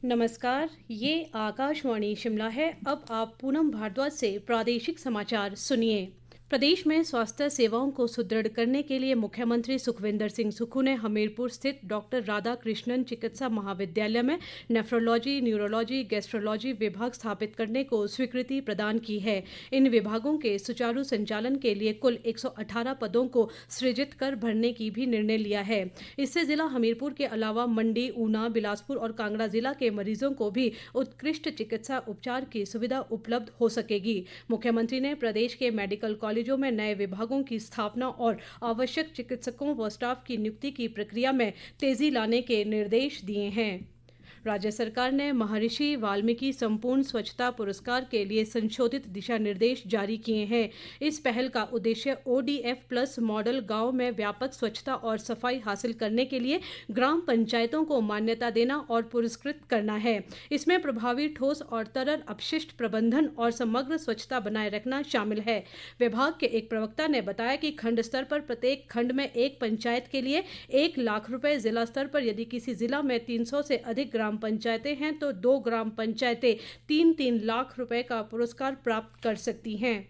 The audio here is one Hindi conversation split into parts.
नमस्कार, ये आकाशवाणी शिमला है। अब आप पूनम भारद्वाज से प्रादेशिक समाचार सुनिए। प्रदेश में स्वास्थ्य सेवाओं को सुदृढ़ करने के लिए मुख्यमंत्री सुखविंदर सिंह सुक्खू ने हमीरपुर स्थित डॉक्टर राधाकृष्णन चिकित्सा महाविद्यालय में नेफ्रोलॉजी, न्यूरोलॉजी, गैस्ट्रोलॉजी विभाग स्थापित करने को स्वीकृति प्रदान की है। इन विभागों के सुचारू संचालन के लिए कुल 118 पदों को सृजित कर भरने की भी निर्णय लिया है। इससे जिला हमीरपुर के अलावा मंडी, ऊना, बिलासपुर और कांगड़ा जिला के मरीजों को भी उत्कृष्ट चिकित्सा उपचार की सुविधा उपलब्ध हो सकेगी। मुख्यमंत्री ने प्रदेश के मेडिकल कॉलेजों में नए विभागों की स्थापना और आवश्यक चिकित्सकों व स्टाफ की नियुक्ति की प्रक्रिया में तेजी लाने के निर्देश दिए हैं। राज्य सरकार ने महर्षि वाल्मीकि संपूर्ण स्वच्छता पुरस्कार के लिए संशोधित दिशा निर्देश जारी किए हैं। इस पहल का उद्देश्य ODF+ मॉडल गांव में व्यापक स्वच्छता और सफाई हासिल करने के लिए ग्राम पंचायतों को मान्यता देना और पुरस्कृत करना है। इसमें प्रभावी ठोस और तरल अपशिष्ट प्रबंधन और समग्र स्वच्छता बनाए रखना शामिल है। विभाग के एक प्रवक्ता ने बताया कि खंड स्तर पर प्रत्येक खंड में एक पंचायत के लिए 1 लाख रुपए, जिला स्तर पर यदि किसी जिला में 300 से अधिक ग्राम पंचायतें हैं तो 2 ग्राम पंचायतें 3-3 लाख रुपए का पुरस्कार प्राप्त कर सकती हैं।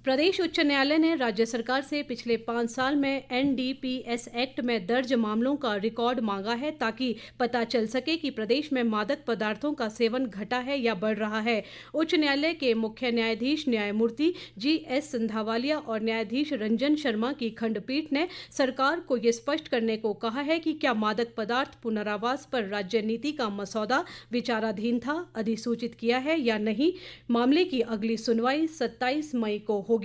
प्रदेश उच्च न्यायालय ने राज्य सरकार से पिछले 5 साल में NDPS एक्ट में दर्ज मामलों का रिकॉर्ड मांगा है ताकि पता चल सके कि प्रदेश में मादक पदार्थों का सेवन घटा है या बढ़ रहा है। उच्च न्यायालय के मुख्य न्यायाधीश न्यायमूर्ति GS सिंधावालिया और न्यायाधीश रंजन शर्मा की खंडपीठ ने सरकार को ये स्पष्ट करने को कहा है कि क्या मादक पदार्थ पुनरावास पर राज्य नीति का मसौदा विचाराधीन था, अधिसूचित किया है या नहीं। मामले की अगली सुनवाई 27 मई को होगी।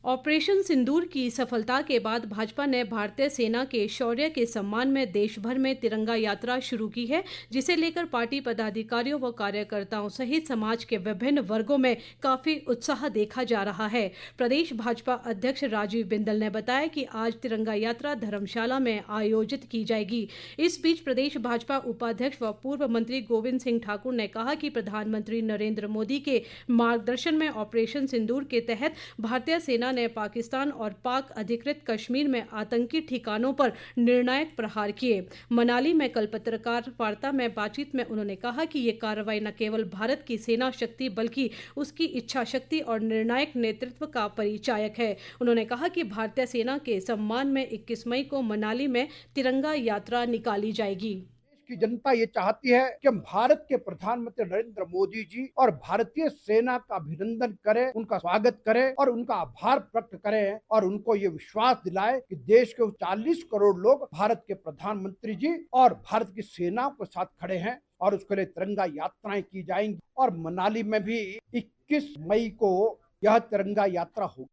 ऑपरेशन सिंदूर की सफलता के बाद भाजपा ने भारतीय सेना के शौर्य के सम्मान में देश भर में तिरंगा यात्रा शुरू की है, जिसे लेकर पार्टी पदाधिकारियों व कार्यकर्ताओं सहित समाज के विभिन्न वर्गों में काफी उत्साह देखा जा रहा है। प्रदेश भाजपा अध्यक्ष राजीव बिंदल ने बताया कि आज तिरंगा यात्रा धर्मशाला में आयोजित की जाएगी। इस बीच प्रदेश भाजपा उपाध्यक्ष व पूर्व मंत्री गोविंद सिंह ठाकुर ने कहा कि प्रधानमंत्री नरेंद्र मोदी के मार्गदर्शन में ऑपरेशन सिंदूर के तहत भारतीय सेना ने पाकिस्तान और पाक अधिकृत कश्मीर में आतंकी ठिकानों पर निर्णायक प्रहार किए। मनाली में कल पत्रकार वार्ता में बातचीत में उन्होंने कहा कि ये कार्रवाई न केवल भारत की सेना शक्ति बल्कि उसकी इच्छा शक्ति और निर्णायक नेतृत्व का परिचायक है। उन्होंने कहा कि भारतीय सेना के सम्मान में 21 मई को मनाली में तिरंगा यात्रा निकाली जाएगी। की जनता ये चाहती है कि हम भारत के प्रधानमंत्री नरेंद्र मोदी जी और भारतीय सेना का अभिनंदन करें, उनका स्वागत करें और उनका आभार प्रकट करें और उनको ये विश्वास दिलाए कि देश के 40 करोड़ लोग भारत के प्रधानमंत्री जी और भारत की सेना के साथ खड़े हैं और उसके लिए तिरंगा यात्राएं की जाएंगी। और मनाली में भी 21 मई को यह तिरंगा यात्रा होगी।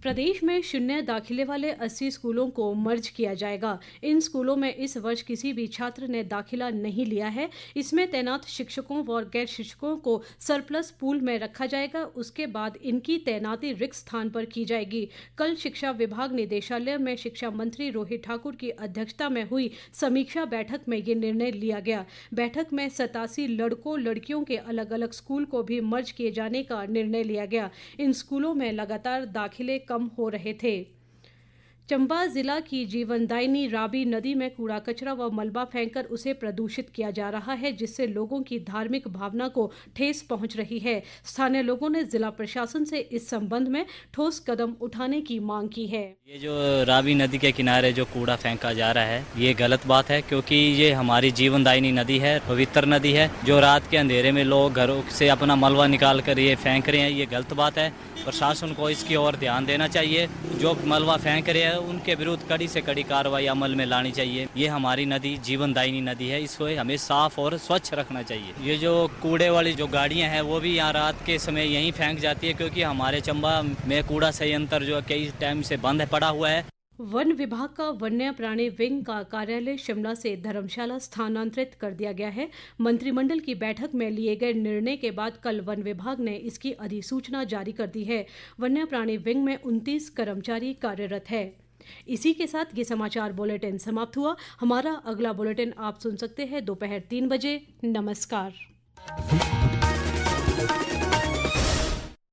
प्रदेश में शून्य दाखिले वाले 80 स्कूलों को मर्ज किया जाएगा। इन स्कूलों में इस वर्ष किसी भी छात्र ने दाखिला नहीं लिया है। इसमें तैनात शिक्षकों व गैर शिक्षकों को सरप्लस पूल में रखा जाएगा। उसके बाद इनकी तैनाती रिक्त स्थान पर की जाएगी। कल शिक्षा विभाग निदेशालय में शिक्षा मंत्री रोहित ठाकुर की अध्यक्षता में हुई समीक्षा बैठक में ये निर्णय लिया गया। बैठक में 87 लड़कों लड़कियों के अलग अलग स्कूल को भी मर्ज किए जाने का निर्णय लिया गया। इन स्कूलों में लगातार दाखिले कम हो रहे थे। चंबा जिला की जीवनदायिनी रावी नदी में कूड़ा कचरा व मलबा फेंककर उसे प्रदूषित किया जा रहा है, जिससे लोगों की धार्मिक भावना को ठेस पहुंच रही है। स्थानीय लोगों ने जिला प्रशासन से इस संबंध में ठोस कदम उठाने की मांग की है। ये जो रावी नदी के किनारे जो कूड़ा फेंका जा रहा है ये गलत बात है, क्योंकि ये हमारी जीवनदायिनी नदी है, पवित्र नदी है। जो रात के अंधेरे में लोग घरों से अपना मलबा निकाल कर ये फेंक रहे हैं, ये गलत बात है। प्रशासन को इसकी ओर ध्यान देना चाहिए। जो मलबा फेंक रहे हैं उनके विरुद्ध कड़ी से कड़ी कार्रवाई अमल में लानी चाहिए। ये हमारी नदी जीवनदायिनी नदी है, इसको हमें साफ और स्वच्छ रखना चाहिए। ये जो कूड़े वाली जो गाड़ियां हैं वो भी यहाँ रात के समय यहीं फेंक जाती है, क्योंकि हमारे चंबा में कूड़ा संयंत्र जो कई टाइम से बंद पड़ा हुआ है। वन विभाग का वन्य प्राणी विंग का कार्यालय शिमला से धर्मशाला स्थानांतरित कर दिया गया है। मंत्रिमंडल की बैठक में लिए गए निर्णय के बाद कल वन विभाग ने इसकी अधिसूचना जारी कर दी है। वन्य प्राणी विंग में 29 कर्मचारी कार्यरत है। इसी के साथ ये समाचार बुलेटिन समाप्त हुआ। हमारा अगला बुलेटिन आप सुन सकते हैं दोपहर 3 बजे। नमस्कार।